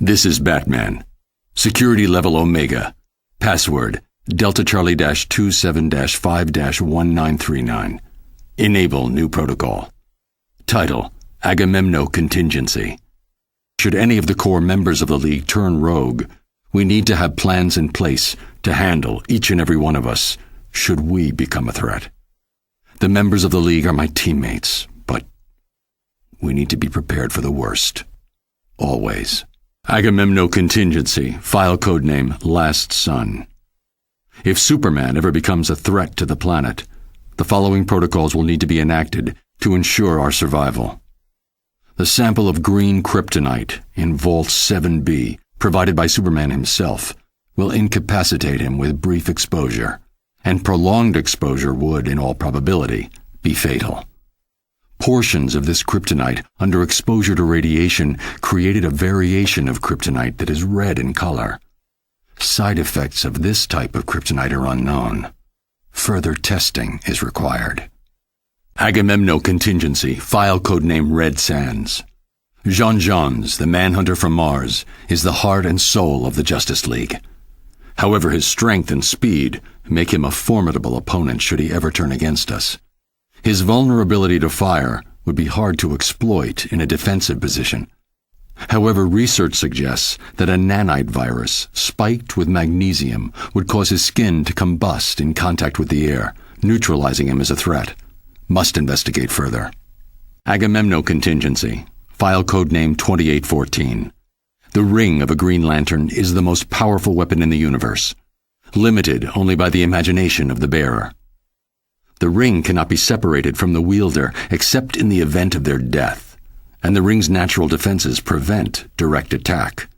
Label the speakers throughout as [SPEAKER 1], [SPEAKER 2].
[SPEAKER 1] This is Batman. Security level Omega. Password Delta Charlie-27-5-1939. Enable new protocol. Title Agamemno Contingency. Should any of the core members of the League turn rogue, we need to have plans in place to handle each and every one of us should we become a threat. The members of the League are my teammates, but we need to be prepared for the worst. Always. Agamemno Contingency, file codename Last Son. If Superman ever becomes a threat to the planet, the following protocols will need to be enacted to ensure our survival. The sample of green kryptonite in Vault 7B, provided by Superman himself, will incapacitate him with brief exposure, and prolonged exposure would, in all probability, be fatal. Portions of this kryptonite, under exposure to radiation, created a variation of kryptonite that is red in color. Side effects of this type of kryptonite are unknown. Further testing is required. Agamemno Contingency, file codename Red Sands. Jean-Jeans, the manhunter from Mars, is the heart and soul of the Justice League. However, his strength and speed make him a formidable opponent should he ever turn against us. His vulnerability to fire would be hard to exploit in a defensive position. However, research suggests that a nanite virus spiked with magnesium would cause his skin to combust in contact with the air, neutralizing him as a threat. Must investigate further. Agamemno Contingency, file codename 2814. The ring of a Green Lantern is the most powerful weapon in the universe, limited only by the imagination of the bearer. The ring cannot be separated from the wielder except in the event of their death, and the ring's natural defenses prevent direct attack.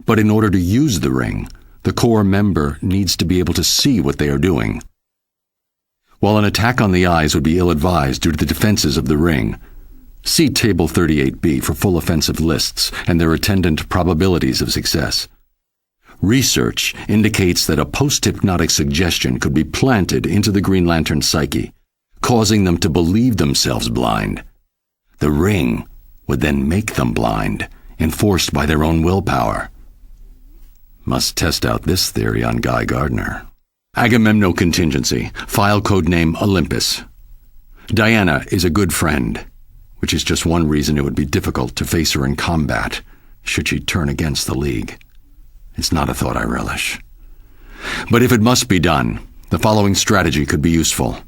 [SPEAKER 1] But in order to use the ring, the core member needs to be able to see what they are doing. While an attack on the eyes would be ill-advised due to the defenses of the ring, see Table 38B for full offensive lists and their attendant probabilities of success. Research indicates that a post-hypnotic suggestion could be planted into the Green Lantern's psyche, causing them to believe themselves blind. The ring would then make them blind, enforced by their own willpower. Must test out this theory on Guy Gardner. Agamemno Contingency, file codename Olympus. Diana is a good friend, which is just one reason it would be difficult to face her in combat, should she turn against the League. It's not a thought I relish. But if it must be done, the following strategy could be useful.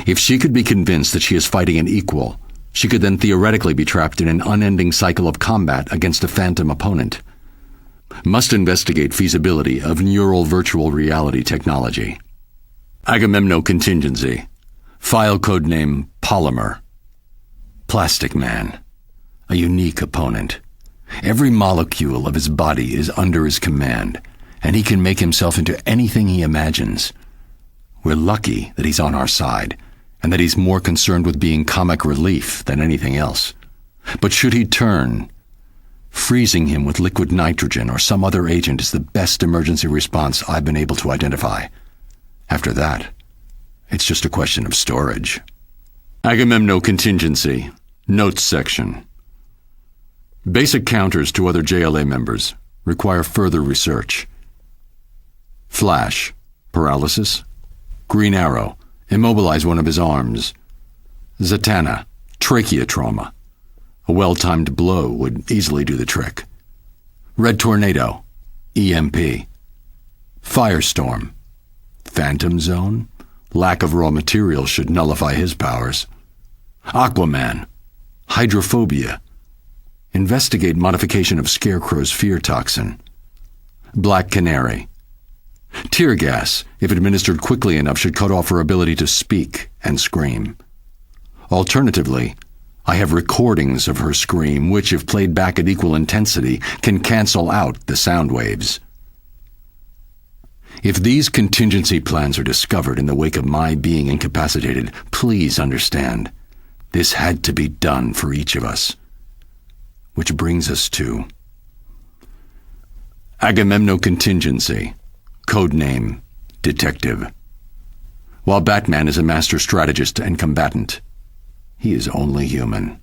[SPEAKER 1] If she could be convinced that she is fighting an equal, she could then theoretically be trapped in an unending cycle of combat against a phantom opponent. Must investigate feasibility of neural virtual reality technology. Agamemno Contingency, file codename Polymer. Plastic Man, a unique opponent. Every molecule of his body is under his command, and he can make himself into anything he imagines. We're lucky that he's on our side, and that he's more concerned with being comic relief than anything else. But should he turn, freezing him with liquid nitrogen or some other agent is the best emergency response I've been able to identify. After that, it's just a question of storage. Agamemno Contingency, Notes Section. Basic counters to other JLA members require further research. Flash, paralysis. Green Arrow, immobilize one of his arms. Zatanna, trachea trauma. A well-timed blow would easily do the trick. Red Tornado, EMP. Firestorm, Phantom Zone. Lack of raw materials should nullify his powers. Aquaman, hydrophobia. Investigate modification of Scarecrow's fear toxin. Black Canary. Tear gas, if administered quickly enough, should cut off her ability to speak and scream. Alternatively, I have recordings of her scream which, if played back at equal intensity, can cancel out the sound waves. If these contingency plans are discovered in the wake of my being incapacitated, please understand, this had to be done for each of us. Which brings us to Agamemno Contingency, codename Detective. While Batman is a master strategist and combatant, he is only human.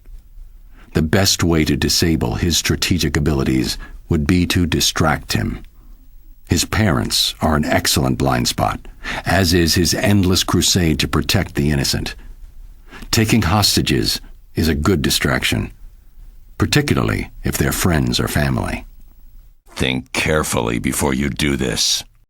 [SPEAKER 1] The best way to disable his strategic abilities would be to distract him. His parents are an excellent blind spot, as is his endless crusade to protect the innocent. Taking hostages is a good distraction, particularly if they're friends or family.
[SPEAKER 2] Think carefully before you do this.